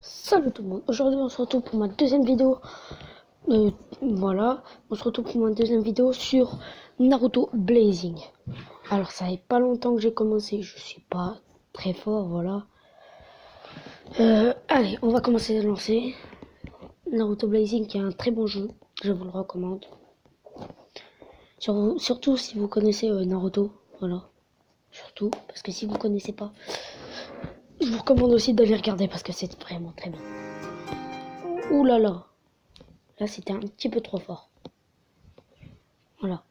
Salut tout le monde, aujourd'hui on se retrouve pour ma deuxième vidéo. Voilà, on se retrouve pour ma deuxième vidéo sur Naruto Blazing. Alors ça fait pas longtemps que j'ai commencé, je suis pas très fort, voilà. Allez, on va commencer à lancer. Naruto Blazing qui est un très bon jeu, je vous le recommande. Surtout si vous connaissez Naruto, voilà. Surtout, parce que si vous connaissez pas, je vous recommande aussi d'aller regarder parce que c'est vraiment très bien. Ouh là là, là c'était un petit peu trop fort. Voilà.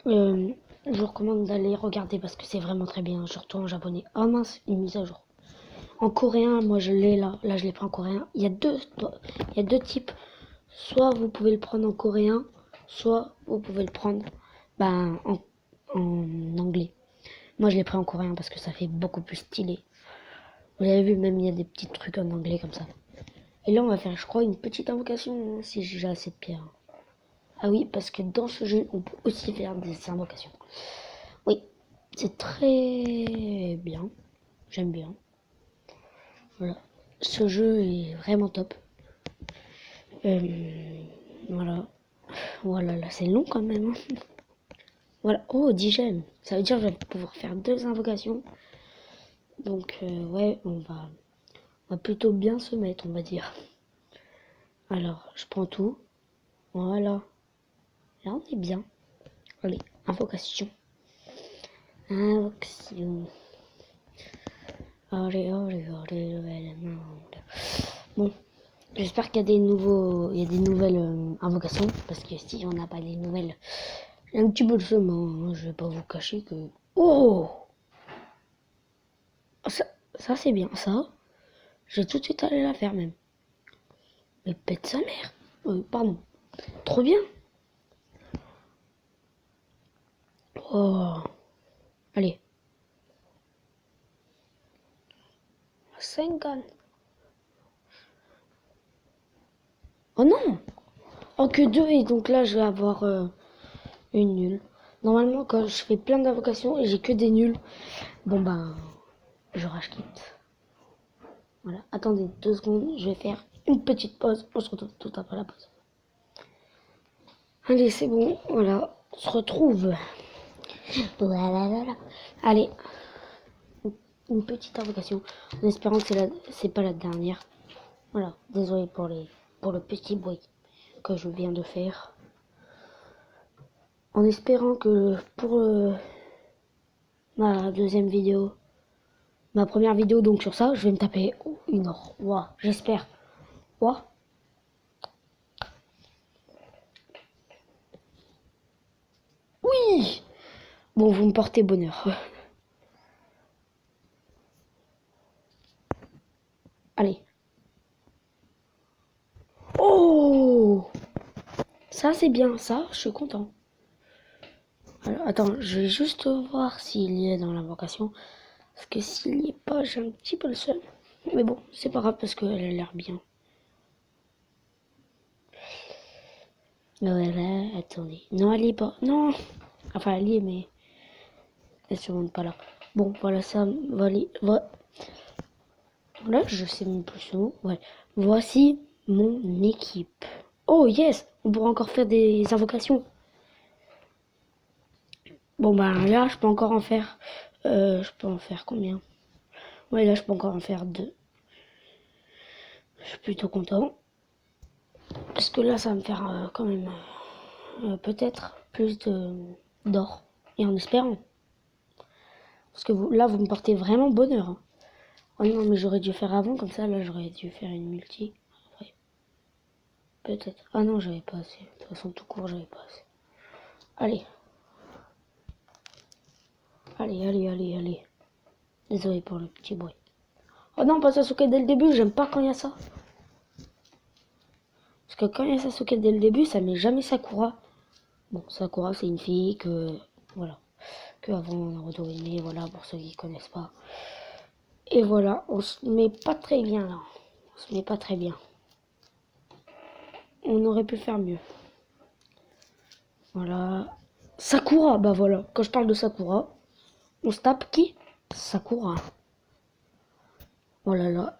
Je vous recommande d'aller regarder parce que c'est vraiment très bien, surtout en japonais. Ah mince, une mise à jour. En coréen, moi je l'ai là. Là, je l'ai pris en coréen. Il y a deux types. Soit vous pouvez le prendre en coréen, soit vous pouvez le prendre en anglais. Moi, je l'ai pris en coréen parce que ça fait beaucoup plus stylé. Vous avez vu, même il y a des petits trucs en anglais comme ça. Et là, on va faire, je crois, une petite invocation si j'ai assez de pierres. Ah oui, parce que dans ce jeu, on peut aussi faire des invocations. Oui, c'est très bien. J'aime bien. Voilà. Ce jeu est vraiment top. Voilà. Voilà, là, c'est long quand même. Hein. Voilà. Oh, 10 gemmes. Ça veut dire que je vais pouvoir faire 2 invocations. Donc, ouais, on va plutôt bien se mettre, on va dire. Alors, je prends tout. Voilà. Là, on est bien. Allez, invocation. Invocation. Allez, allez, allez, allez, bon, j'espère qu'il y a des nouvelles invocations, parce que si on n'a pas les nouvelles, j'ai un petit peu de chemin, hein, je vais pas vous cacher que... Oh, ça c'est bien, ça, j'ai tout de suite allé la faire même. Mais pète sa mère, pardon, trop bien. Oh, allez. 50. Oh non. Oh que 2 et donc là je vais avoir une nulle. Normalement quand je fais plein d'invocations et j'ai que des nuls, bon ben je rage quitte. Voilà, attendez 2 secondes, je vais faire une petite pause. On se retrouve tout après la pause. Allez, c'est bon, voilà, on se retrouve. Voilà. Allez, une petite invocation, en espérant que c'est pas la dernière. Voilà, désolé pour le petit bruit que je viens de faire. En espérant que pour ma deuxième vidéo, ma première vidéo donc sur ça, je vais me taper 1 heure. Waouh, j'espère. Waouh. Oui. Bon, vous me portez bonheur. Allez. Oh, ça c'est bien, ça, je suis content. Alors, attends, je vais juste voir s'il y est dans l'invocation. Parce que s'il n'y est pas, j'ai un petit peu le seum. Mais bon, c'est pas grave parce qu'elle a l'air bien. Voilà, attendez. Non, elle y est pas. Non. Enfin, elle y est, mais elle se montre pas là. Bon, voilà, ça va aller. Là, je sais même plus son nom. Ouais. Voici mon équipe. Oh, yes. On pourra encore faire des invocations. Bon, ben là, je peux encore en faire. Je peux en faire combien? Ouais, là, je peux encore en faire 2. Je suis plutôt content. Parce que là, ça va me faire quand même peut-être plus d'or. Et en espérant. Parce que là, vous me portez vraiment bonheur. Hein. Oh non, mais j'aurais dû faire avant, comme ça, là, j'aurais dû faire une multi. Ouais. Peut-être. Ah non, j'avais pas assez. De toute façon, tout court, j'avais pas assez. Allez. Allez. Désolé pour le petit bruit. Oh non, pas Sasuke dès le début, j'aime pas quand il y a ça. Parce que quand il y a Sasuke dès le début, ça met jamais Sakura. Bon, Sakura, c'est une fille que... Voilà. Que avant Naruto aimait, voilà, pour ceux qui connaissent pas. Et voilà, on se met pas très bien là. On se met pas très bien. On aurait pu faire mieux. Voilà. Sakura, bah voilà. Quand je parle de Sakura, on se tape qui? Sakura. Oh là là.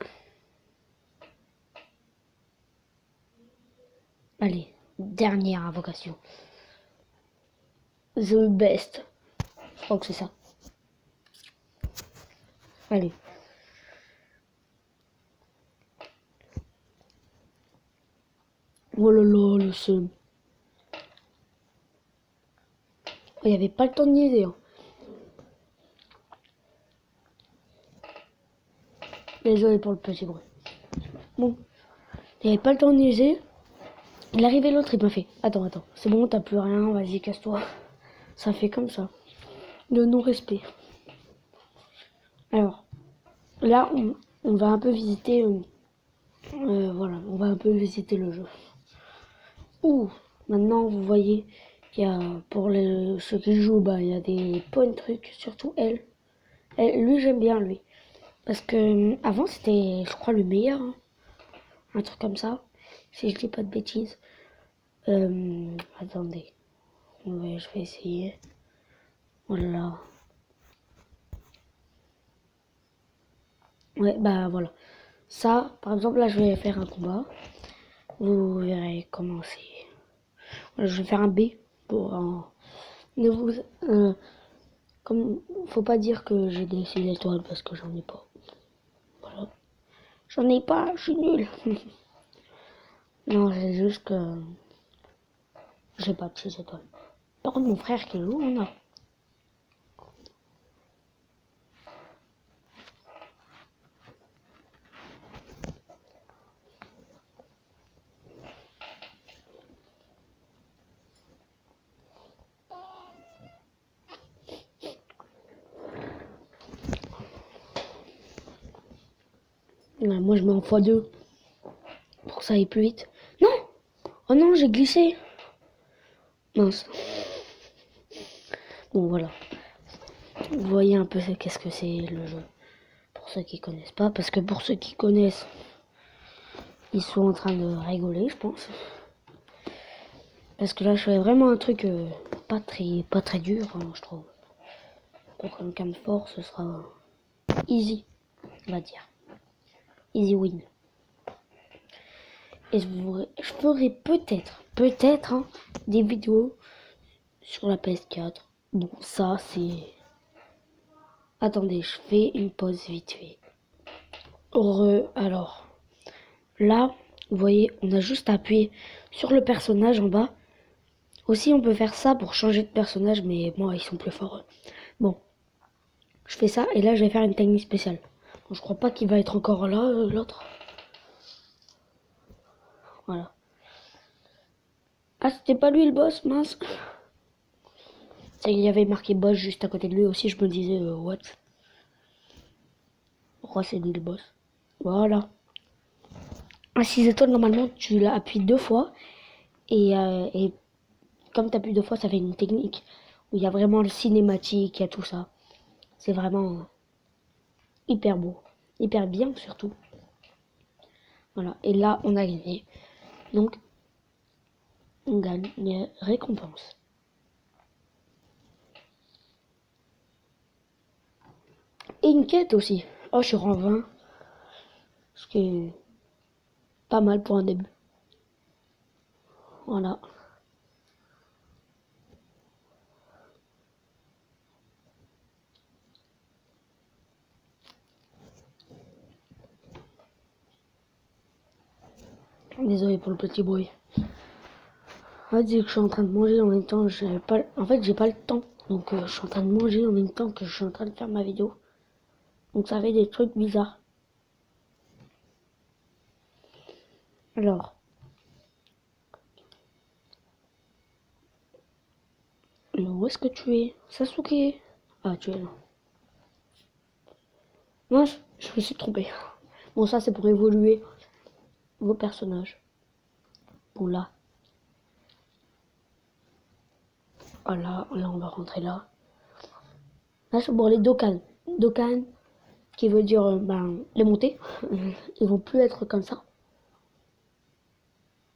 Allez, dernière invocation. The best. Je crois que c'est ça. Allez. Oh là là, le seum. Il n'y avait pas le temps de niaiser. Hein. Désolé pour le petit bruit. Bon, il n'y avait pas le temps de niaiser. Il arrivait l'autre, il m'a fait. Attends, c'est bon, t'as plus rien, vas-y, casse-toi. Ça fait comme ça. De non-respect. Alors, là, on va un peu visiter. Voilà, on va un peu visiter le jeu. Ouh, maintenant, vous voyez qu'il y a, pour ceux qui jouent, bah, il y a des points de trucs, surtout elle. Lui, j'aime bien, lui. Parce que avant, c'était, je crois, le meilleur. Hein. Un truc comme ça. Si je dis pas de bêtises. Attendez. Ouais, je vais essayer. Voilà. Ouais, bah voilà. Ça, par exemple, là, je vais faire un combat. Vous verrez comment c'est. Voilà, je vais faire un B pour un... Ne vous... comme... Faut pas dire que j'ai des 6 étoiles parce que j'en ai pas. Voilà. J'en ai pas, je suis nul. Non, c'est juste que... J'ai pas de 6 étoiles. Par contre, mon frère qui joue, on a. Ouais, moi, je mets en x2 pour que ça aille plus vite. Non! Oh non, j'ai glissé. Mince. Bon, voilà. Vous voyez un peu qu'est-ce que c'est le jeu. Pour ceux qui connaissent pas, parce que pour ceux qui connaissent, ils sont en train de rigoler, je pense. Parce que là, je fais vraiment un truc pas très dur, hein, je trouve. Pour quelqu'un de fort, ce sera easy, on va dire. Easy win. Et je ferai peut-être, hein, des vidéos sur la PS4. Bon, ça, c'est... Attendez, je fais une pause vite fait. Alors, là, vous voyez, on a juste appuyé sur le personnage en bas. Aussi, on peut faire ça pour changer de personnage, mais moi, ils sont plus forts. Bon, je fais ça, et là, je vais faire une technique spéciale. Bon, je crois pas qu'il va être encore là, l'autre. Voilà. Ah, c'était pas lui le boss, mince. Il y avait marqué boss juste à côté de lui aussi, je me disais, what? Pourquoi c'est lui le boss? Voilà. À 6 étoiles, normalement, tu l'appuies 2 fois. Et comme tu appuies 2 fois, ça fait une technique où il y a vraiment le cinématique, il y a tout ça. C'est vraiment hyper beau. Hyper bien, surtout. Voilà. Et là, on a gagné. Donc, on gagne les récompenses. Et une quête aussi. Oh, je suis rang 20. Ce qui est pas mal pour un début. Voilà. Désolé pour le petit bruit. On va dire que je suis en train de manger en même temps. En fait, j'ai pas le temps. Donc, je suis en train de manger en même temps que je suis en train de faire ma vidéo. Donc, ça fait des trucs bizarres. Alors. Où est-ce que tu es? Sasuke. Ah, tu es là. Moi, je me suis trompé. Bon, ça, c'est pour évoluer vos personnages. Bon, là. Voilà, là, on va rentrer là. Là, c'est pour les Dokkan. Dokkan, qui veut dire les montées. Ils vont plus être comme ça.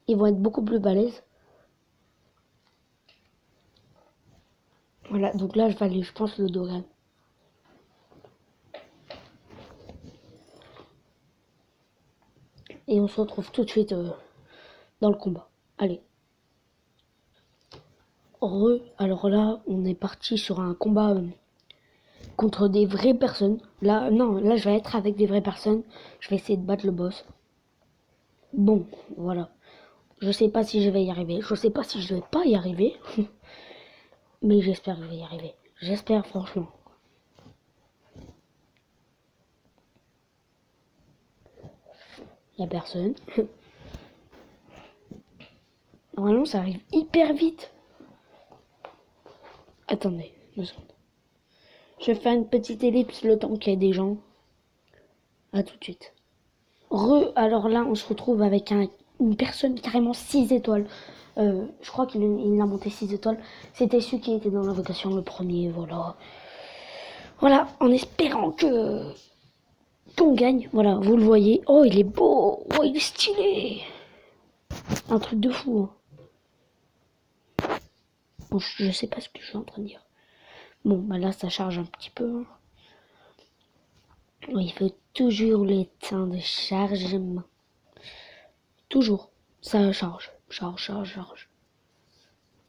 Ils vont être beaucoup plus balèzes. Voilà, donc là, je vais aller, je pense, le Dokkan. Et on se retrouve tout de suite dans le combat. Allez. Alors là, on est parti sur un combat contre des vraies personnes. Là, non, là, je vais être avec des vraies personnes. Je vais essayer de battre le boss. Bon, voilà. Je sais pas si je vais y arriver. Je sais pas si je vais pas y arriver. Mais j'espère que je vais y arriver. J'espère, franchement. Y a personne. Normalement, ça arrive hyper vite. Attendez, 2 secondes. Je vais faire une petite ellipse le temps qu'il y ait des gens. À tout de suite. Alors là, on se retrouve avec une personne carrément 6 étoiles. Je crois qu'il a monté 6 étoiles. C'était celui qui était dans l'invocation, le premier, voilà. Voilà, en espérant qu'on gagne. Voilà, vous le voyez. Oh, il est beau. Oh, il est stylé. Un truc de fou. Hein. Bon, je sais pas ce que je suis en train de dire. Bon, bah là, ça charge un petit peu. Hein. Il faut toujours le temps de chargement. Toujours. Ça charge. Charge.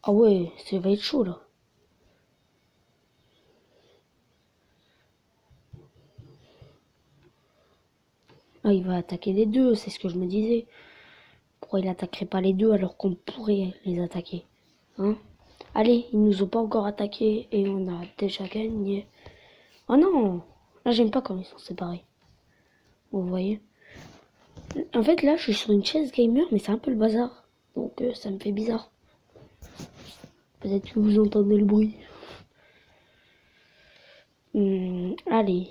Ah ouais, ça va être chaud là. Ah, il va attaquer les deux, c'est ce que je me disais. Pourquoi il attaquerait pas les deux alors qu'on pourrait les attaquer, hein? Allez, ils nous ont pas encore attaqué et on a déjà gagné. Oh non! Là, j'aime pas quand ils sont séparés. Vous voyez? En fait, là, je suis sur une chaise gamer, mais c'est un peu le bazar. Donc, ça me fait bizarre. Peut-être que vous entendez le bruit. Allez.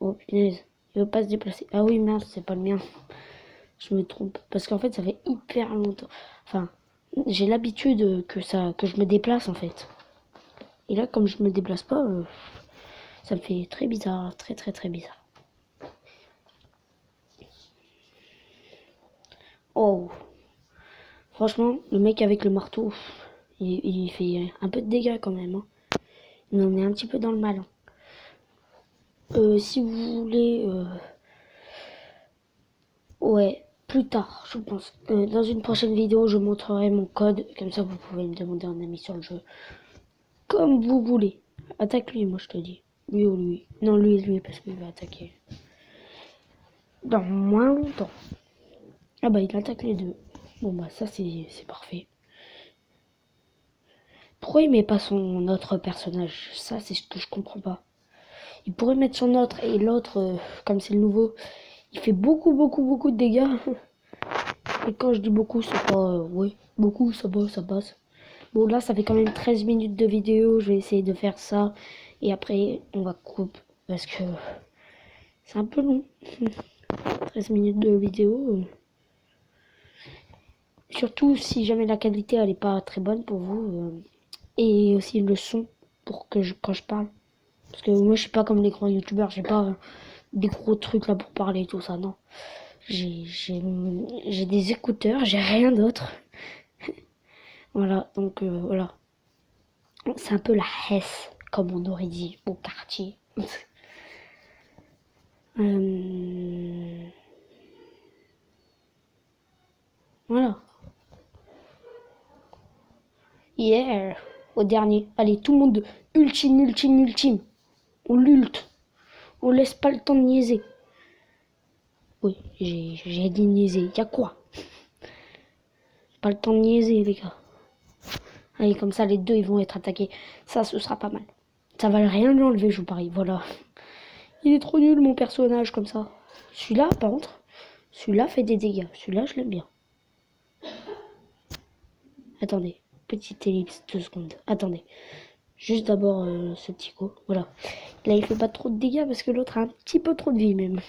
Oh, punaise. Il veut pas se déplacer. Ah oui, merde, c'est pas le mien. Je me trompe. Parce qu'en fait, ça fait hyper longtemps. Enfin, j'ai l'habitude que je me déplace, en fait. Et là, comme je me déplace pas, ça me fait très bizarre. Très bizarre. Oh. Franchement, le mec avec le marteau, il fait un peu de dégâts quand même. Hein. Il en est un petit peu dans le mal. Hein. Si vous voulez... Ouais, plus tard, je pense. Dans une prochaine vidéo, je montrerai mon code. Comme ça, vous pouvez me demander un ami sur le jeu. Comme vous voulez. Attaque lui, moi je te dis. Lui ou lui. Non, lui, parce qu'il va attaquer. Dans moins longtemps. Ah bah, il attaque les deux. Bon bah, ça c'est parfait. Pourquoi il met pas son autre personnage? Ça, c'est ce que je comprends pas. Il pourrait mettre son autre et l'autre, comme c'est le nouveau, il fait beaucoup de dégâts. Et quand je dis beaucoup, c'est pas... ouais, beaucoup, ça passe. Bon, là, ça fait quand même 13 minutes de vidéo. Je vais essayer de faire ça. Et après, on va couper. Parce que c'est un peu long. 13 minutes de vidéo. Surtout si jamais la qualité, elle est pas très bonne pour vous. Et aussi le son, pour que quand je parle. Parce que moi, je suis pas comme les grands youtubeurs. J'ai pas des gros trucs là pour parler et tout ça, non. J'ai des écouteurs, j'ai rien d'autre. Voilà, donc voilà. C'est un peu la Hesse, comme on aurait dit au quartier. Voilà. Yeah, au dernier. Allez, tout le monde, ultime. On lulte. On laisse pas le temps de niaiser. Oui, j'ai dit niaiser. Y'a quoi? Pas le temps de niaiser, les gars. Allez, comme ça, les deux, ils vont être attaqués. Ça, ce sera pas mal. Ça va rien lui enlever, je vous parie. Voilà. Il est trop nul, mon personnage, comme ça. Celui-là, par contre, celui-là fait des dégâts. Celui-là, je l'aime bien. Attendez. Petite ellipse, 2 secondes. Attendez. Juste d'abord, ce petit coup. Voilà. Là, il fait pas trop de dégâts parce que l'autre a un petit peu trop de vie, même.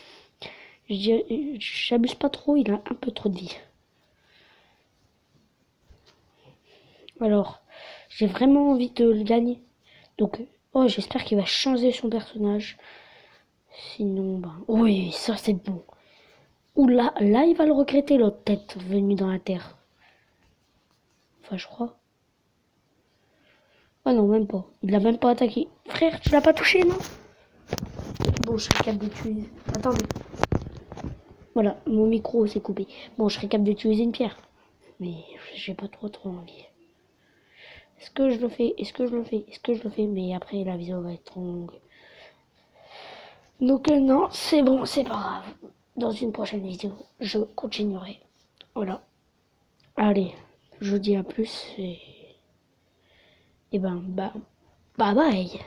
J'abuse pas trop, il a un peu trop de vie. Alors, j'ai vraiment envie de le gagner. Donc, oh, j'espère qu'il va changer son personnage. Sinon, ben, oui, ça c'est bon. Ou là, il va le regretter, l'autre tête venue dans la terre. Enfin, je crois. Ah non, même pas. Il l'a même pas attaqué. Frère, tu l'as pas touché, non? Bon, je suis capable de tuer. Attendez. Voilà, mon micro s'est coupé. Bon, je serais capable d'utiliser une pierre. Mais j'ai pas trop envie. Est-ce que je le fais? Est-ce que je le fais? Est-ce que je le fais? Mais après, la vidéo va être trop longue. Donc non, c'est bon, c'est pas grave. Dans une prochaine vidéo, je continuerai. Voilà. Allez, je vous dis à plus et ben, bye bye.